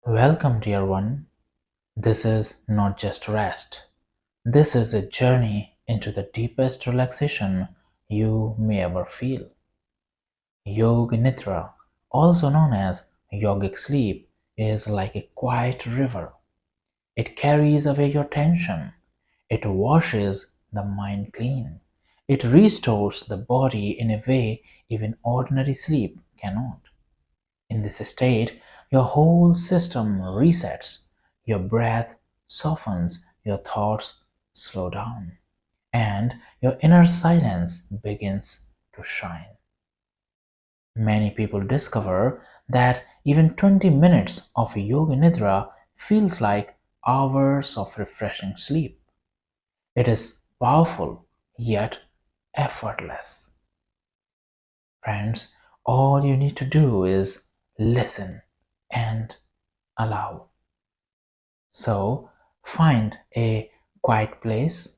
Welcome, dear one. This is not just rest. This is a journey into the deepest relaxation you may ever feel. Yoga Nidra, also known as Yogic Sleep, is like a quiet river. It carries away your tension. It washes the mind clean. It restores the body in a way even ordinary sleep cannot. In this state, your whole system resets, your breath softens, your thoughts slow down, and your inner silence begins to shine. Many people discover that even 20 minutes of Yoga Nidra feels like hours of refreshing sleep. It is powerful yet effortless. Friends, all you need to do is listen and allow. So find a quiet place,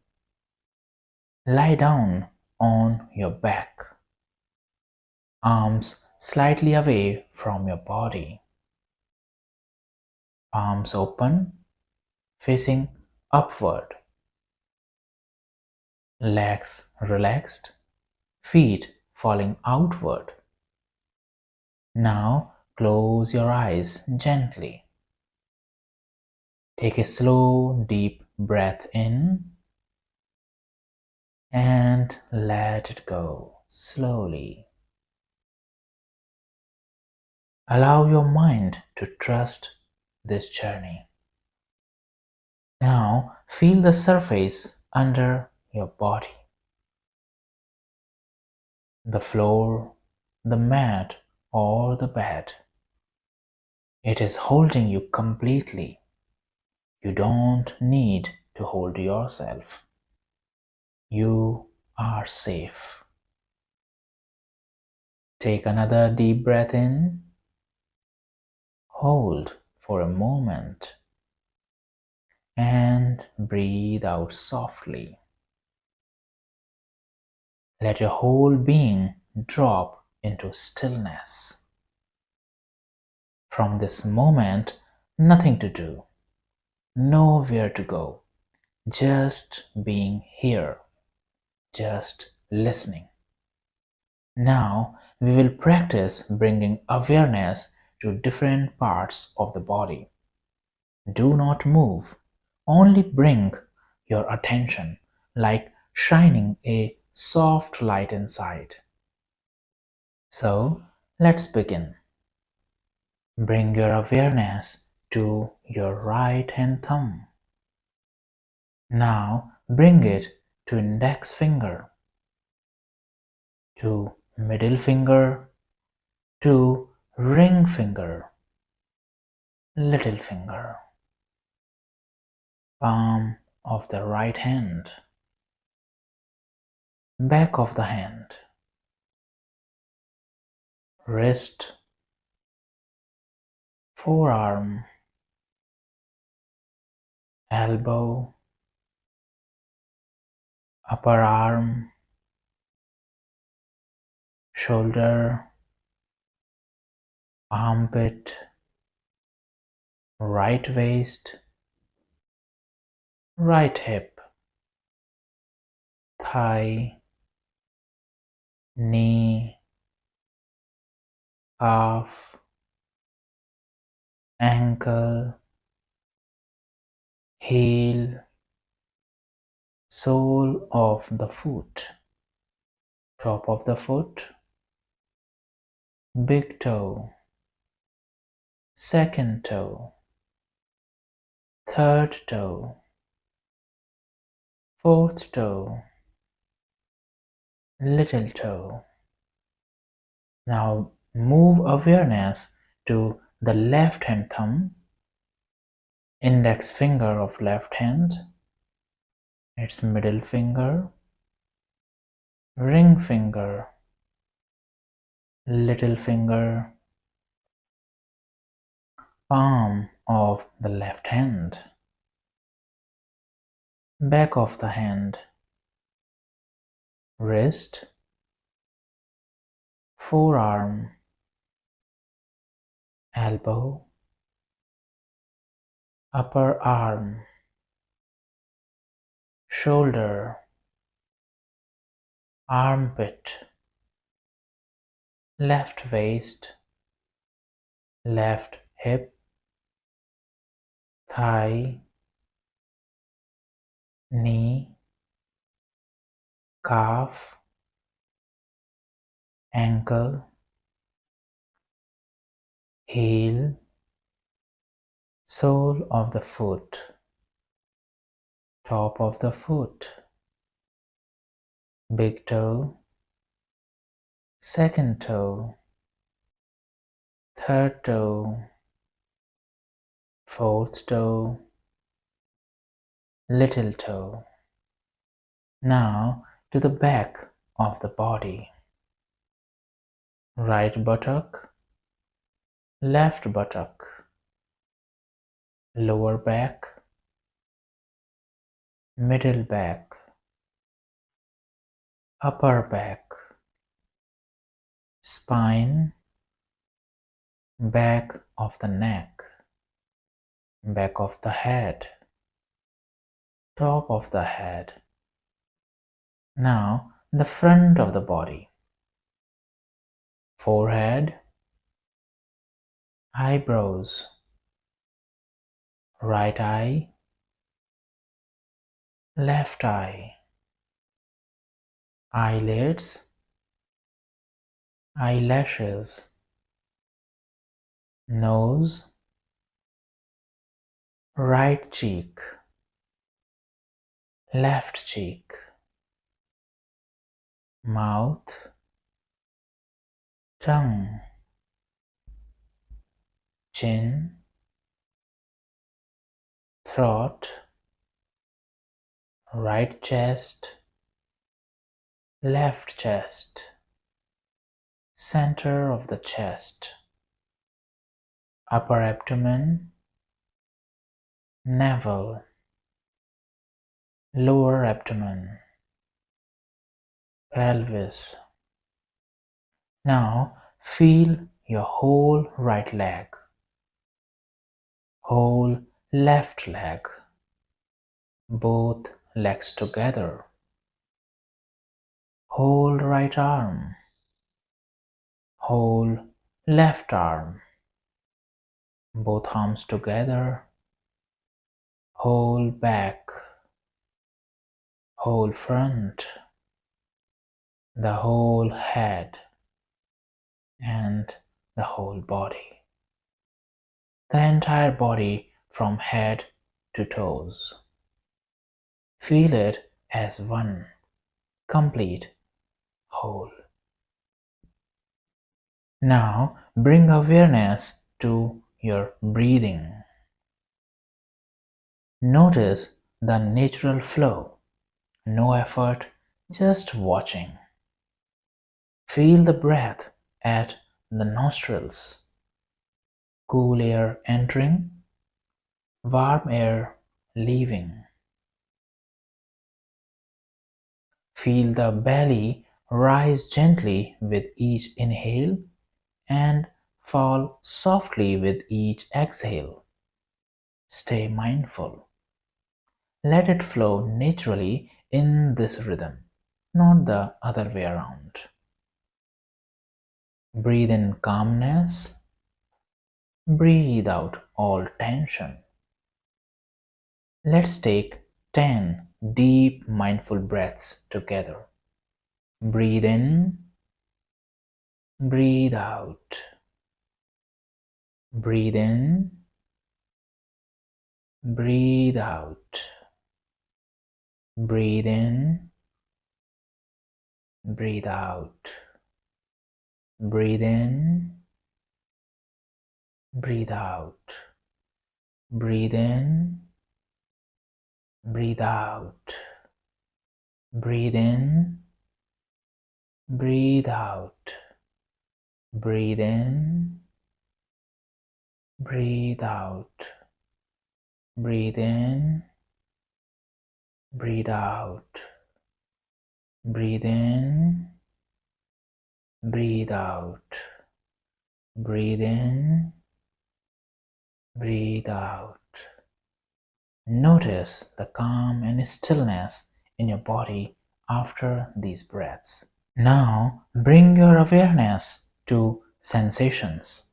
lie down on your back, arms slightly away from your body, palms open, facing upward, legs relaxed, feet falling outward. Now close your eyes gently. Take a slow, deep breath in and let it go slowly. Allow your mind to trust this journey. Now feel the surface under your body, the floor, the mat, or the bed. It is holding you completely. You don't need to hold yourself. You are safe. Take another deep breath in. Hold for a moment and breathe out softly. Let your whole being drop into stillness. From this moment, nothing to do, nowhere to go, just being here, just listening. Now we will practice bringing awareness to different parts of the body. Do not move, only bring your attention like shining a soft light inside. So let's begin. Bring your awareness to your right hand thumb. Now bring it to index finger, to middle finger, to ring finger, little finger, palm of the right hand, back of the hand, wrist, forearm, elbow, upper arm, shoulder, armpit, right waist, right hip, thigh, knee, calf, ankle, heel, sole of the foot, top of the foot, big toe, second toe, third toe, fourth toe, little toe. Now move awareness to the left hand thumb, index finger of left hand, its middle finger, ring finger, little finger, palm of the left hand, back of the hand, wrist, forearm, elbow, upper arm, shoulder, armpit, left waist, left hip, thigh, knee, calf, ankle, heel, sole of the foot, top of the foot, big toe, second toe, third toe, fourth toe, little toe. Now to the back of the body. Right buttock, left buttock, lower back, middle back, upper back, spine, back of the neck, back of the head, top of the head. Now the front of the body. Forehead, eyebrows, right eye, left eye, eyelids, eyelashes, nose, right cheek, left cheek, mouth, tongue, chin, throat, right chest, left chest, center of the chest, upper abdomen, navel, lower abdomen, pelvis. Now feel your whole right leg, whole left leg, both legs together, whole right arm, whole left arm, both arms together, whole back, whole front, the whole head, and the whole body. The entire body from head to toes. Feel it as one complete whole. Now bring awareness to your breathing. Notice the natural flow, no effort, just watching. Feel the breath at the nostrils, cool air entering, warm air leaving. Feel the belly rise gently with each inhale and fall softly with each exhale. Stay mindful. Let it flow naturally in this rhythm, not the other way around. Breathe in calmness. Breathe out all tension. Let's take 10 deep mindful breaths together. Breathe in, breathe out. Breathe in, breathe out. Breathe in, breathe out. Breathe in, breathe out. Breathe in, breathe out. Breathe in, breathe out. Breathe in, breathe out. Breathe in, breathe out. Breathe in, breathe out. Breathe in, breathe out. Notice the calm and stillness in your body after these breaths. Now bring your awareness to sensations.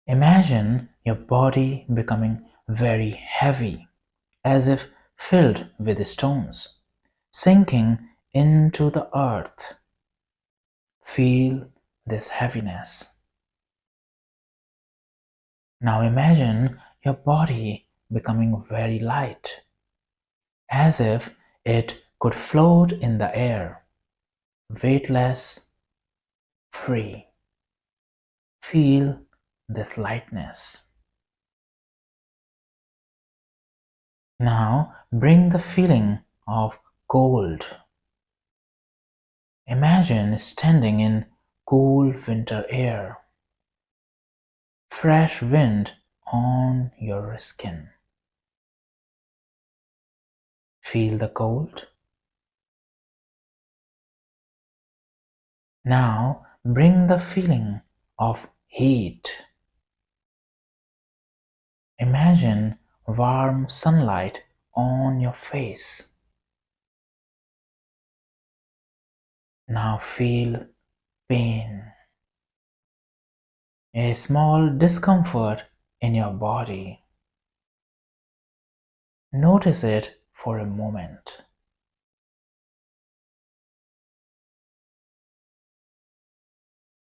Imagine your body becoming very heavy, as if filled with stones, sinking into the earth. Feel this heaviness. Now imagine your body becoming very light, as if it could float in the air, weightless, free. Feel this lightness. Now bring the feeling of cold. Imagine standing in cool winter air, fresh wind on your skin. Feel the cold. Now bring the feeling of heat. Imagine warm sunlight on your face. Now feel pain, a small discomfort in your body. Notice it for a moment.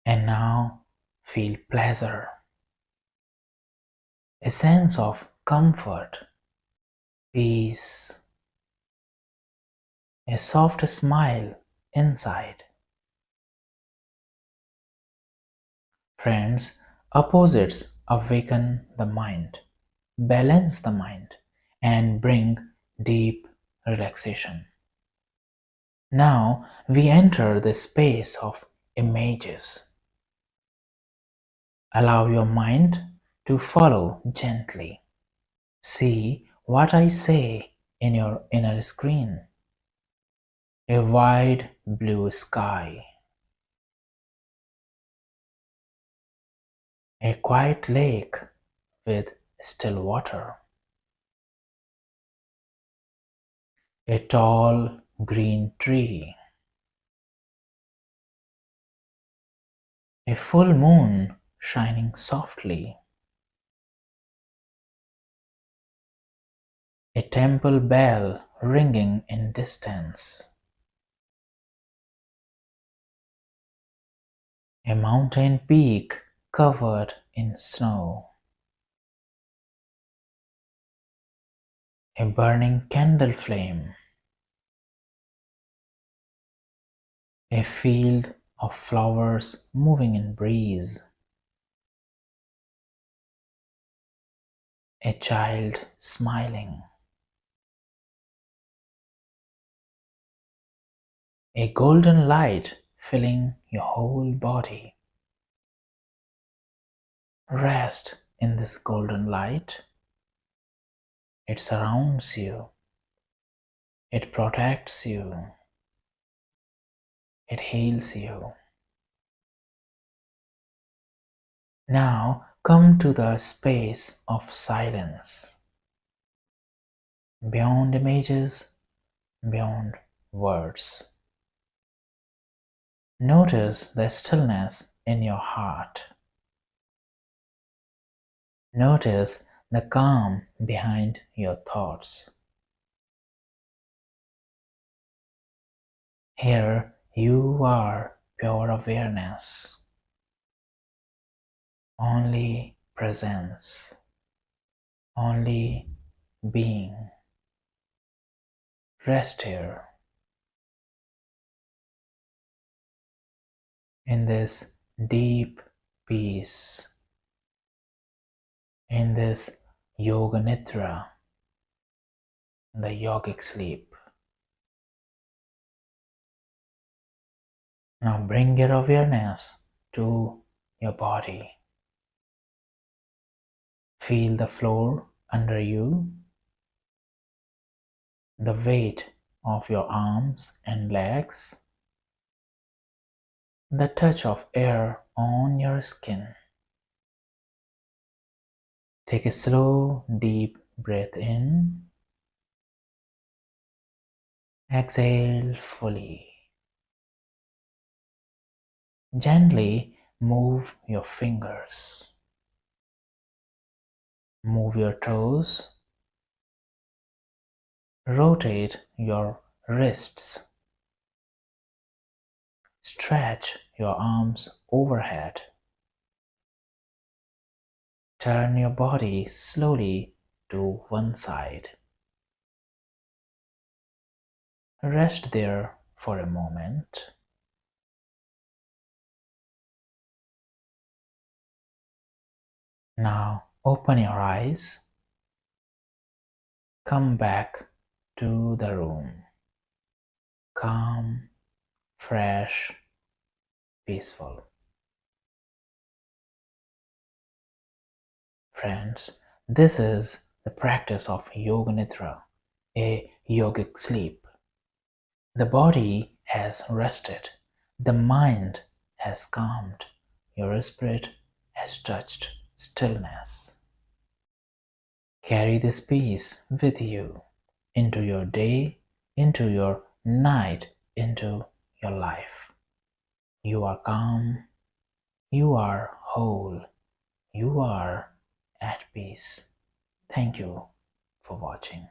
And now feel pleasure, a sense of comfort, peace, a soft smile inside. Friends, opposites awaken the mind, balance the mind, and bring deep relaxation. Now we enter the space of images. Allow your mind to follow gently. See what I say in your inner screen. A wide blue sky, a quiet lake with still water, a tall green tree, a full moon shining softly, a temple bell ringing in distance, a mountain peak covered in snow, a burning candle flame, a field of flowers moving in breeze, a child smiling, a golden light filling your whole body. Rest in this golden light. It surrounds you, it protects you, it heals you. Now come to the space of silence, beyond images, beyond words. Notice the stillness in your heart. Notice the calm behind your thoughts. Here you are pure awareness, only presence, only being. Rest here in this deep peace, in this Yoga Nidra, the Yogic Sleep. Now bring your awareness to your body. Feel the floor under you, the weight of your arms and legs, the touch of air on your skin. Take a slow, deep Breathe in, exhale fully. Gently move your fingers. Move your toes. Rotate your wrists. Stretch your arms overhead. Turn your body slowly to one side. Rest there for a moment. Now open your eyes. Come back to the room. Calm, fresh, peaceful. Friends, this is the practice of Yoga Nidra, a yogic sleep. The body has rested, the mind has calmed, your spirit has touched stillness. Carry this peace with you into your day, into your night, into your life. You are calm, you are whole, you are at peace. Thank you for watching.